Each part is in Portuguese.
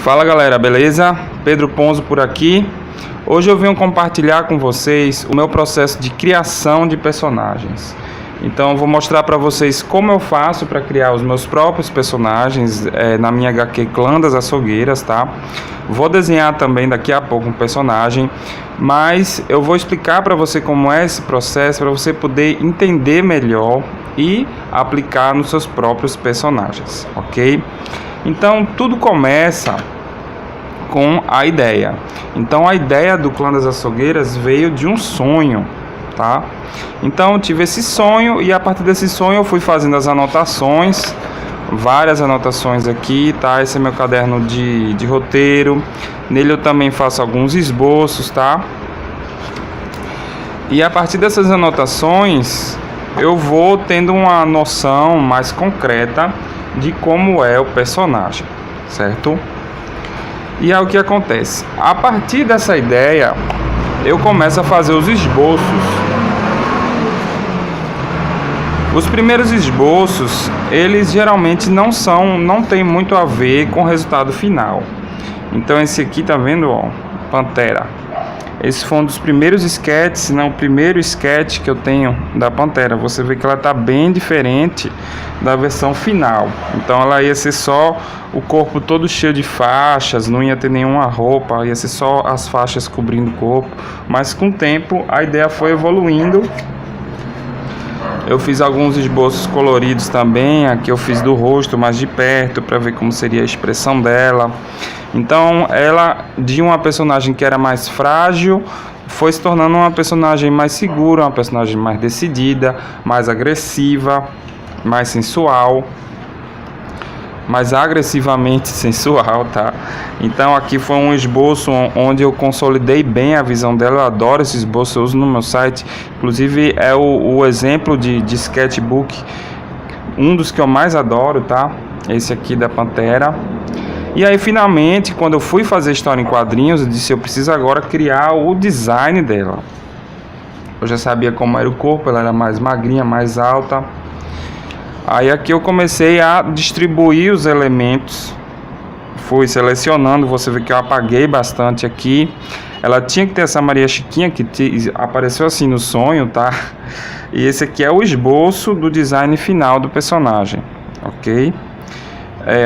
Fala galera, beleza? Pedro Ponzo por aqui. Hoje eu venho compartilhar com vocês o meu processo de criação de personagens. Então eu vou mostrar para vocês como eu faço para criar os meus próprios personagens na minha HQ Clã das Açougueiras, tá? Vou desenhar também daqui a pouco um personagem, mas eu vou explicar para você como é esse processo para você poder entender melhor e aplicar nos seus próprios personagens, ok? Então tudo começa com a ideia. Então a ideia do Clã das Açougueiras veio de um sonho, tá? Então eu tive esse sonho e a partir desse sonho eu fui fazendo as anotações, várias anotações aqui, tá? Esse é meu caderno de roteiro. Nele eu também faço alguns esboços, tá? E a partir dessas anotações eu vou tendo uma noção mais concreta de como é o personagem, certo? E é o que acontece. A partir dessa ideia, eu começo a fazer os esboços. Os primeiros esboços, eles geralmente não tem muito a ver com o resultado final. Então esse aqui, tá vendo, ó, Pantera. Esse foi um dos primeiros sketches, não, o primeiro sketch que eu tenho da Pantera. Você vê que ela tá bem diferente da versão final. Então ela ia ser só o corpo todo cheio de faixas, não ia ter nenhuma roupa, ia ser só as faixas cobrindo o corpo. Mas com o tempo a ideia foi evoluindo. Eu fiz alguns esboços coloridos também. Aqui eu fiz do rosto mais de perto para ver como seria a expressão dela. Então ela, de uma personagem que era mais frágil, foi se tornando uma personagem mais segura, uma personagem mais decidida, mais agressiva, mais sensual, mais agressivamente sensual, tá? Então aqui foi um esboço onde eu consolidei bem a visão dela. Eu adoro esse esboço, eu uso no meu site. Inclusive é o exemplo de sketchbook, um dos que eu mais adoro, tá? Esse aqui da Pantera. E aí finalmente, quando eu fui fazer história em quadrinhos, eu disse, eu preciso agora criar o design dela. Eu já sabia como era o corpo, ela era mais magrinha, mais alta. Aí aqui eu comecei a distribuir os elementos, fui selecionando, você vê que eu apaguei bastante aqui. Ela tinha que ter essa Maria Chiquinha que apareceu assim no sonho, tá? E esse aqui é o esboço do design final do personagem, ok?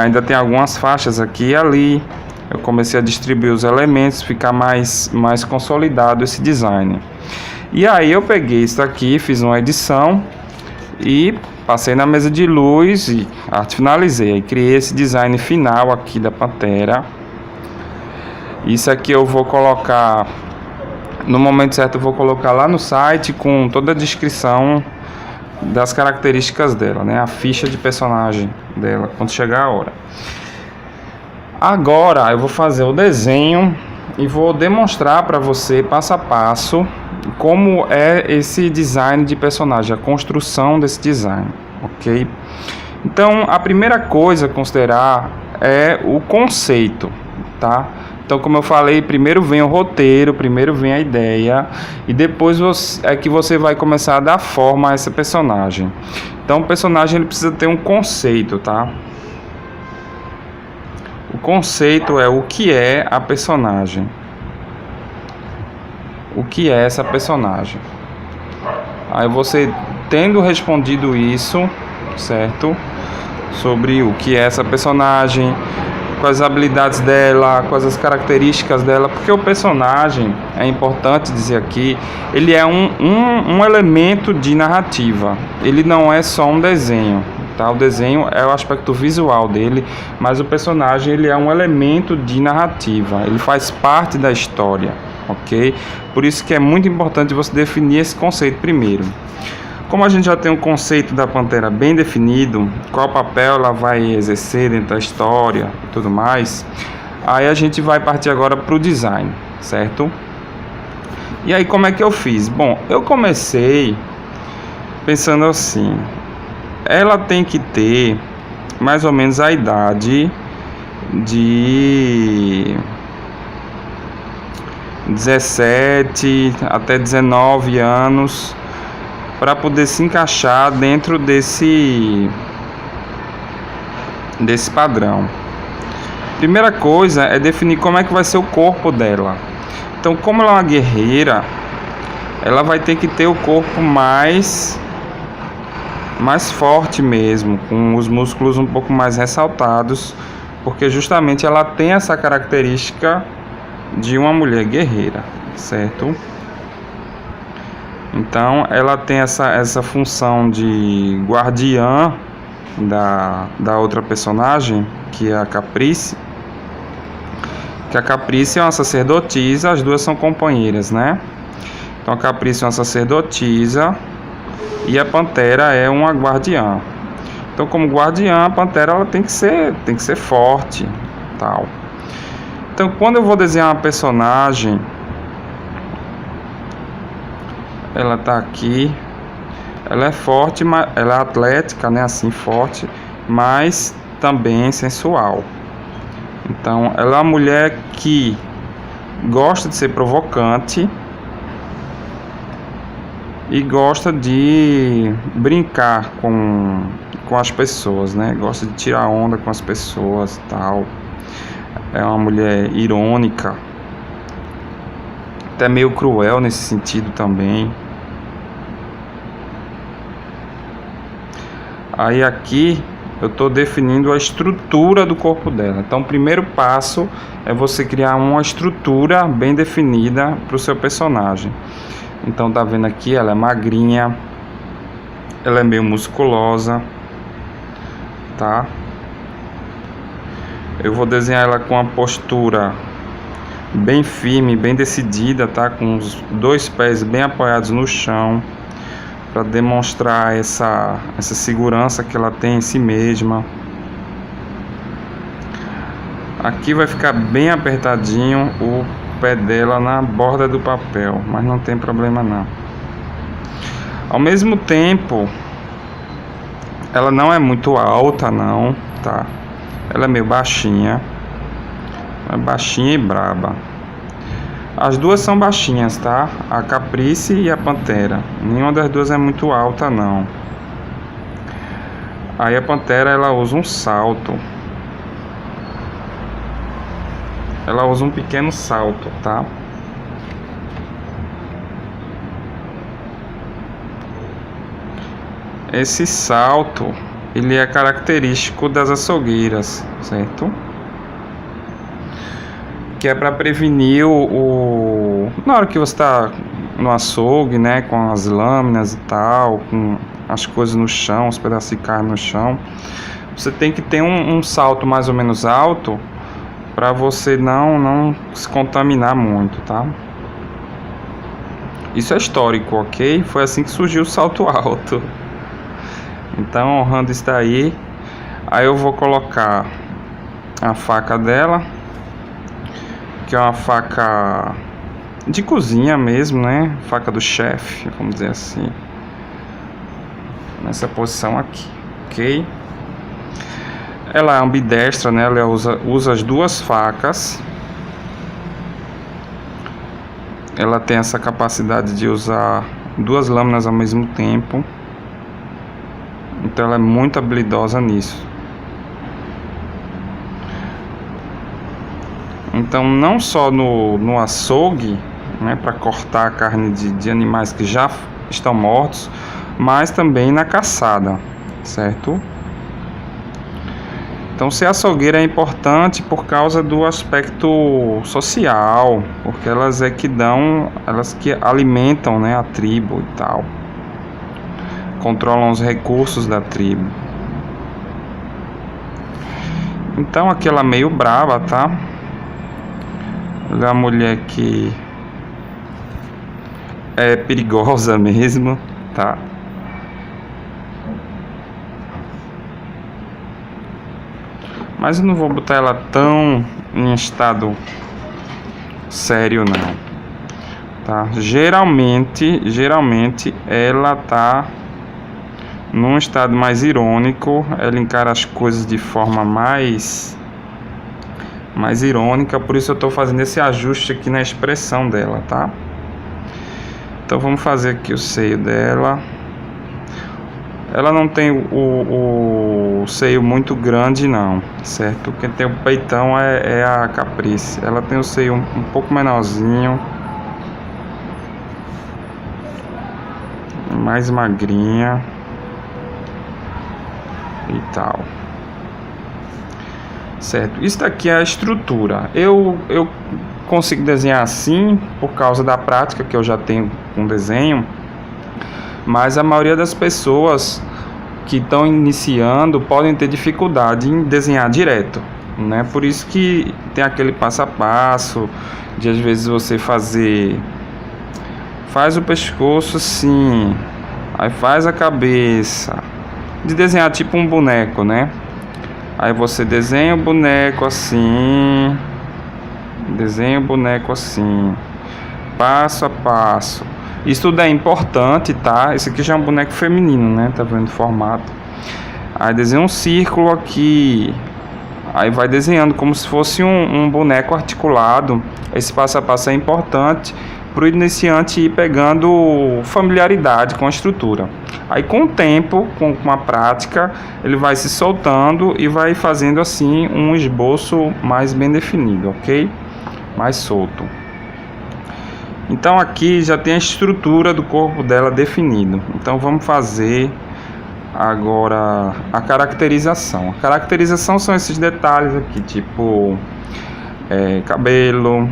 Ainda tem algumas faixas aqui e ali. Eu comecei a distribuir os elementos, ficar mais consolidado esse design. E aí eu peguei isso aqui, fiz uma edição e passei na mesa de luz e finalizei. Aí criei esse design final aqui da Pantera. Isso aqui eu vou colocar, no momento certo eu vou colocar lá no site com toda a descrição das características dela, né? A ficha de personagem dela, quando chegar a hora. Agora eu vou fazer o desenho e vou demonstrar para você passo a passo como é esse design de personagem, a construção desse design, ok? Então a primeira coisa a considerar é o conceito, tá? Então, como eu falei, primeiro vem o roteiro, primeiro vem a ideia e depois é que você vai começar a dar forma a essa personagem. Então, o personagem ele precisa ter um conceito, tá? O conceito é o que é a personagem. O que é essa personagem? Aí você, tendo respondido isso, certo? Sobre o que é essa personagem, quais as habilidades dela, quais as características dela, porque o personagem, é importante dizer aqui, ele é um elemento de narrativa, ele não é só um desenho, tá? O desenho é o aspecto visual dele, mas o personagem ele é um elemento de narrativa, ele faz parte da história, ok? Por isso que é muito importante você definir esse conceito primeiro. Como a gente já tem um conceito da Pantera bem definido, qual papel ela vai exercer dentro da história e tudo mais, aí a gente vai partir agora para o design, certo? E aí como é que eu fiz? Bom, eu comecei pensando assim, ela tem que ter mais ou menos a idade de 17 até 19 anos, para poder se encaixar dentro desse padrão. Primeira coisa é definir como é que vai ser o corpo dela. Então, como ela é uma guerreira, ela vai ter que ter o corpo mais forte mesmo, com os músculos um pouco mais ressaltados, porque justamente ela tem essa característica de uma mulher guerreira, certo? Então ela tem essa função de guardiã da outra personagem, que é a Caprice. Que a Caprice é uma sacerdotisa, as duas são companheiras, né? Então a Caprice é uma sacerdotisa e a Pantera é uma guardiã. Então, como guardiã, a Pantera ela tem que ser forte, tal. Então, quando eu vou desenhar uma personagem, ela tá aqui, ela é forte, ela é atlética, né, assim, forte, mas também sensual. Então, ela é uma mulher que gosta de ser provocante e gosta de brincar com as pessoas, né? Gosta de tirar onda com as pessoas, tal. É uma mulher irônica, até meio cruel nesse sentido também. Aí aqui eu estou definindo a estrutura do corpo dela. Então o primeiro passo é você criar uma estrutura bem definida para o seu personagem. Então tá vendo aqui, ela é magrinha, ela é meio musculosa, tá? Eu vou desenhar ela com uma postura bem firme, bem decidida, tá? Com os dois pés bem apoiados no chão, para demonstrar essa segurança que ela tem em si mesma. Aqui vai ficar bem apertadinho o pé dela na borda do papel, mas não tem problema não. Ao mesmo tempo, ela não é muito alta não, tá? Ela é meio baixinha, é baixinha e braba. As duas são baixinhas, tá? A Caprice e a Pantera. Nenhuma das duas é muito alta não. Aí a Pantera ela usa um salto. Ela usa um pequeno salto, tá? Esse salto, ele é característico das açougueiras, certo? Que é para prevenir na hora que você está no açougue, né, com as lâminas e tal, com as coisas no chão, os pedaços de carne no chão, você tem que ter um salto mais ou menos alto para você não se contaminar muito, tá? Isso é histórico, ok? Foi assim que surgiu o salto alto. Então, honrando isso daí, aí eu vou colocar a faca dela, que é uma faca de cozinha mesmo, né? Faca do chefe, vamos dizer assim. Nessa posição aqui, ok? Ela é ambidestra, né? Ela usa as duas facas. Ela tem essa capacidade de usar duas lâminas ao mesmo tempo. Então ela é muito habilidosa nisso. Então não só no açougue, né, para cortar a carne de animais que já estão mortos, mas também na caçada, certo? Então ser açougueira é importante por causa do aspecto social, porque elas que alimentam, né, a tribo e tal. Controlam os recursos da tribo. Então aqui ela é meio brava, tá? Ela é uma mulher que é perigosa mesmo, tá? Mas eu não vou botar ela tão em estado sério não, tá? Geralmente ela tá num estado mais irônico, ela encara as coisas de forma mais irônica, por isso eu estou fazendo esse ajuste aqui na expressão dela, tá? Então vamos fazer aqui o seio dela. Ela não tem o seio muito grande não, certo? Quem tem o peitão é a Caprice. Ela tem o seio um pouco menorzinho, mais magrinha e tal, certo? Isso daqui é a estrutura. Eu consigo desenhar assim por causa da prática que eu já tenho com desenho, mas a maioria das pessoas que estão iniciando podem ter dificuldade em desenhar direto, né? Por isso que tem aquele passo a passo de às vezes você faz o pescoço assim, aí faz a cabeça, de desenhar tipo um boneco, né? Aí você desenha o boneco assim, passo a passo. Isso tudo é importante, tá? Esse aqui já é um boneco feminino, né? Tá vendo o formato? Aí desenha um círculo aqui. Aí vai desenhando como se fosse um boneco articulado. Esse passo a passo é importante para o iniciante ir pegando familiaridade com a estrutura. Aí com o tempo, com a prática, ele vai se soltando e vai fazendo assim um esboço mais bem definido, ok? Mais solto. Então aqui já tem a estrutura do corpo dela definido. Então vamos fazer agora a caracterização. A caracterização são esses detalhes aqui, tipo cabelo.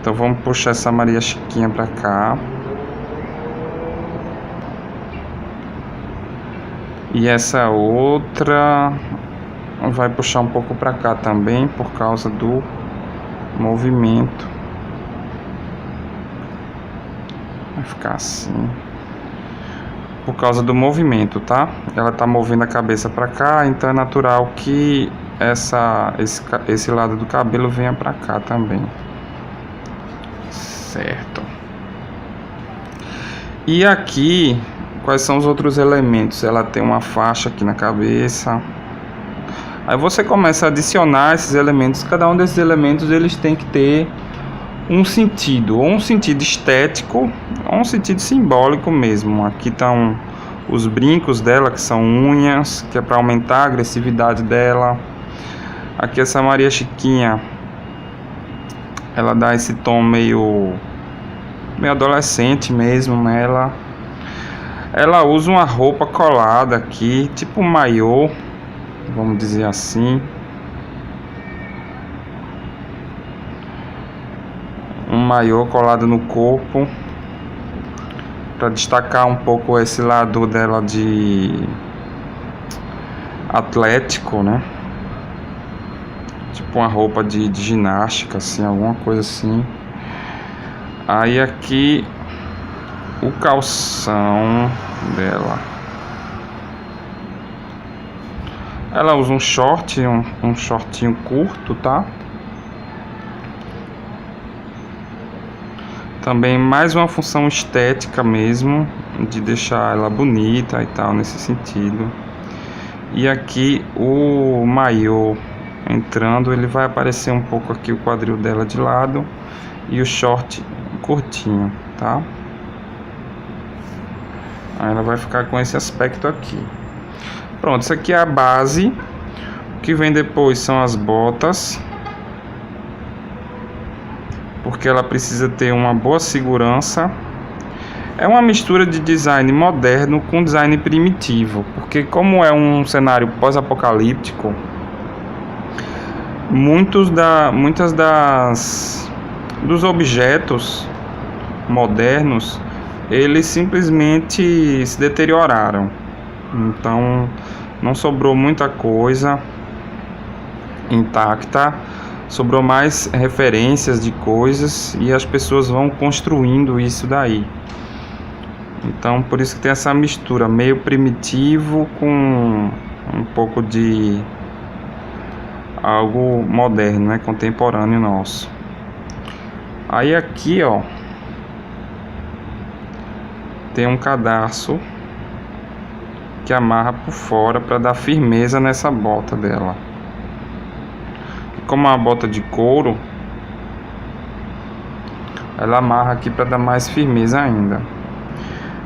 Então vamos puxar essa Maria Chiquinha pra cá. E essa outra vai puxar um pouco pra cá também por causa do movimento. Vai ficar assim por causa do movimento, tá? Ela tá movendo a cabeça pra cá, então é natural que esse lado do cabelo venha pra cá também, certo? E aqui, quais são os outros elementos? Ela tem uma faixa aqui na cabeça. Aí você começa a adicionar esses elementos. Cada um desses elementos eles tem que ter um sentido, ou um sentido estético, ou um sentido simbólico mesmo. Aqui estão os brincos dela, que são unhas, que é para aumentar a agressividade dela. Aqui essa Maria Chiquinha, ela dá esse tom meio adolescente mesmo nela. Ela usa uma roupa colada aqui, tipo um maiô, vamos dizer assim. Um maiô colado no corpo, para destacar um pouco esse lado dela de atlético, né? Tipo uma roupa de ginástica, assim, alguma coisa assim. Aí aqui o calção dela. Ela usa um short, um shortinho curto, tá? Também mais uma função estética mesmo, de deixar ela bonita e tal, nesse sentido. E aqui o maiô entrando, ele vai aparecer um pouco aqui o quadril dela de lado e o short curtinho, tá? Aí ela vai ficar com esse aspecto aqui. Pronto, isso aqui é a base. O que vem depois são as botas, porque ela precisa ter uma boa segurança. É uma mistura de design moderno com design primitivo, porque como é um cenário pós-apocalíptico, muitos dos objetos modernos, eles simplesmente se deterioraram. Então não sobrou muita coisa intacta, sobrou mais referências de coisas e as pessoas vão construindo isso daí. Então por isso que tem essa mistura meio primitivo com um pouco de algo moderno, né, contemporâneo nosso. Aí aqui, ó, tem um cadarço que amarra por fora para dar firmeza nessa bota dela. E como é uma bota de couro, ela amarra aqui para dar mais firmeza ainda.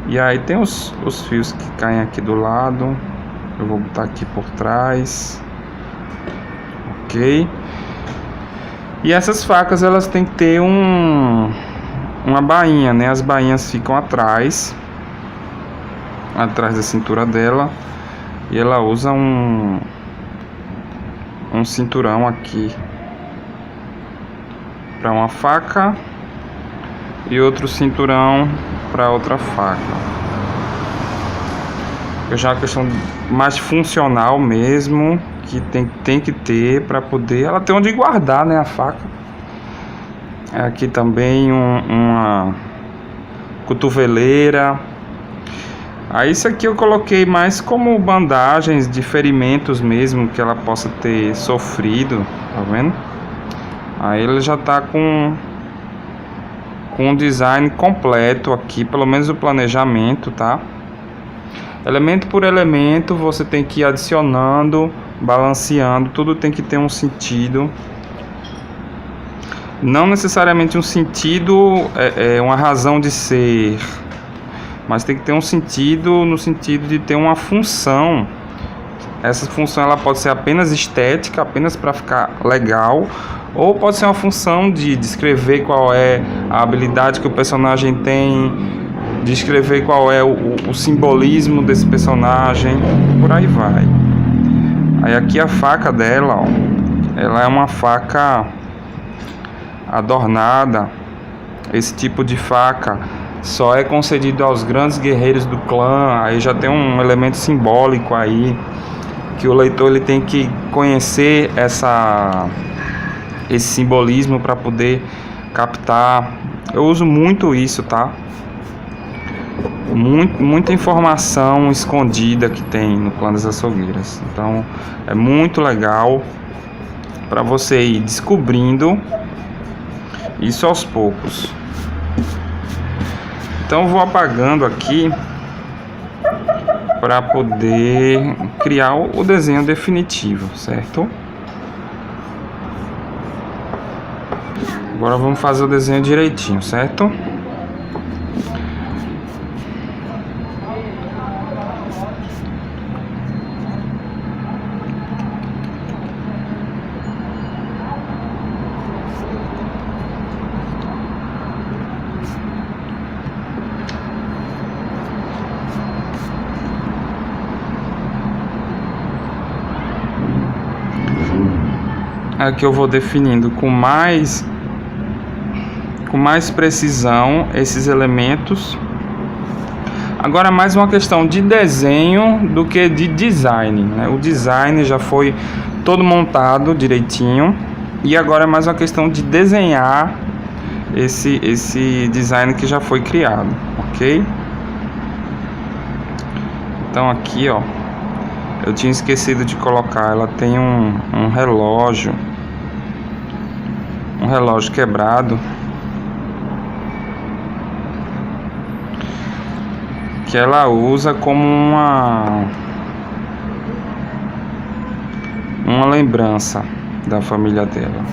E aí tem os fios que caem aqui do lado. Eu vou botar aqui por trás. Ok. E essas facas, elas têm que ter uma bainha, né? As bainhas ficam atrás da cintura dela. E ela usa um cinturão aqui para uma faca e outro cinturão para outra faca. Já é uma questão mais funcional mesmo, que tem que ter para poder ela ter onde guardar, né, a faca. Aqui também uma cotoveleira. Aí isso aqui eu coloquei mais como bandagens de ferimentos mesmo que ela possa ter sofrido, tá vendo? Aí ele já tá com um design completo aqui, pelo menos o planejamento, tá? Elemento por elemento você tem que ir adicionando, balanceando, tudo tem que ter um sentido. Não necessariamente um sentido, uma razão de ser, mas tem que ter um sentido no sentido de ter uma função. Essa função ela pode ser apenas estética, apenas para ficar legal, ou pode ser uma função de descrever qual é a habilidade que o personagem tem, descrever qual é o simbolismo desse personagem, por aí vai. Aí aqui a faca dela, ó, ela é uma faca adornada. Esse tipo de faca só é concedido aos grandes guerreiros do clã. Aí já tem um elemento simbólico aí, que o leitor ele tem que conhecer esse simbolismo para poder captar. Eu uso muito isso, tá? Muita informação escondida que tem no Clã das Açougueiras. Então é muito legal para você ir descobrindo isso aos poucos. Então eu vou apagando aqui para poder criar o desenho definitivo, certo? Agora vamos fazer o desenho direitinho, certo? Aqui eu vou definindo com mais precisão esses elementos. Agora mais uma questão de desenho do que de design, né? O design já foi todo montado direitinho e agora é mais uma questão de desenhar esse design que já foi criado, ok? Então aqui, ó, eu tinha esquecido de colocar, ela tem um relógio quebrado, que ela usa como uma lembrança da família dela.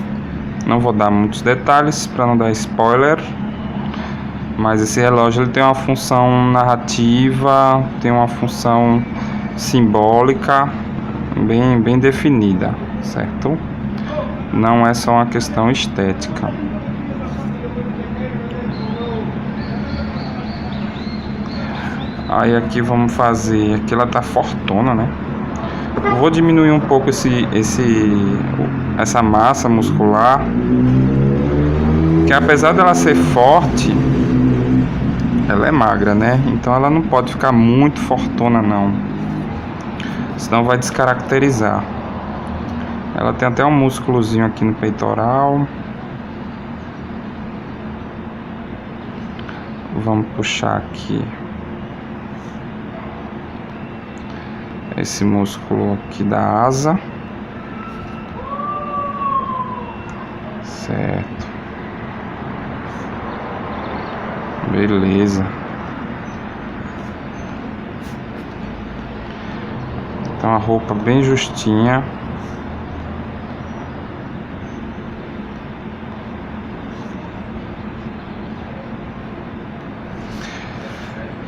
Não vou dar muitos detalhes para não dar spoiler, mas esse relógio ele tem uma função narrativa, tem uma função simbólica bem definida, certo? Não é só uma questão estética. Aí aqui vamos fazer, aqui ela tá fortona, né? Eu vou diminuir um pouco essa massa muscular, que apesar dela ser forte, ela é magra, né? Então ela não pode ficar muito fortona não, senão vai descaracterizar. Ela tem até um músculozinho aqui no peitoral. Vamos puxar aqui esse músculo aqui da asa. Certo. Beleza. Então a roupa bem justinha.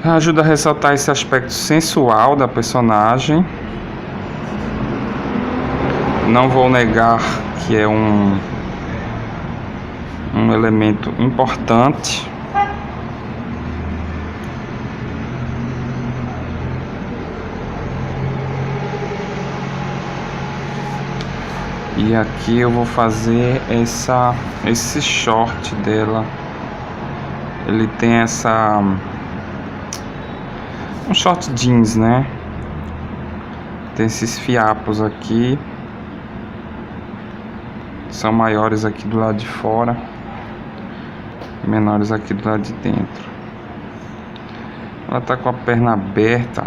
Ajuda a ressaltar esse aspecto sensual da personagem. Não vou negar que é um elemento importante. E aqui eu vou fazer esse short dela. Ele tem um short jeans, né? Tem esses fiapos aqui. São maiores aqui do lado de fora, menores aqui do lado de dentro. Ela tá com a perna aberta.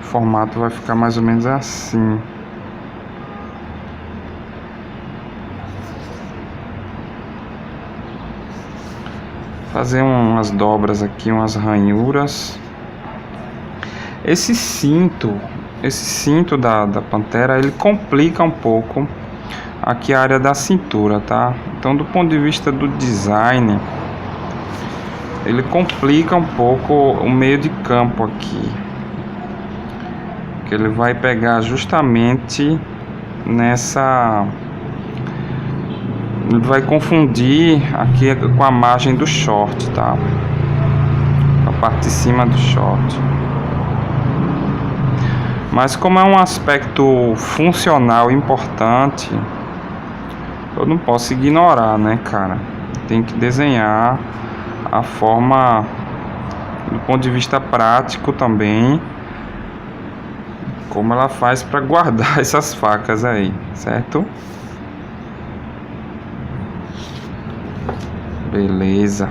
O formato vai ficar mais ou menos assim. Fazer umas dobras aqui, umas ranhuras. Esse cinto da Pantera, ele complica um pouco aqui a área da cintura, tá? Então, do ponto de vista do design, ele complica um pouco o meio de campo aqui, que ele vai pegar justamente nessa, ele vai confundir aqui com a margem do short, tá? A parte de cima do short. Mas como é um aspecto funcional importante, eu não posso ignorar, né, cara? Tem que desenhar a forma do ponto de vista prático também, como ela faz para guardar essas facas aí, certo? Beleza.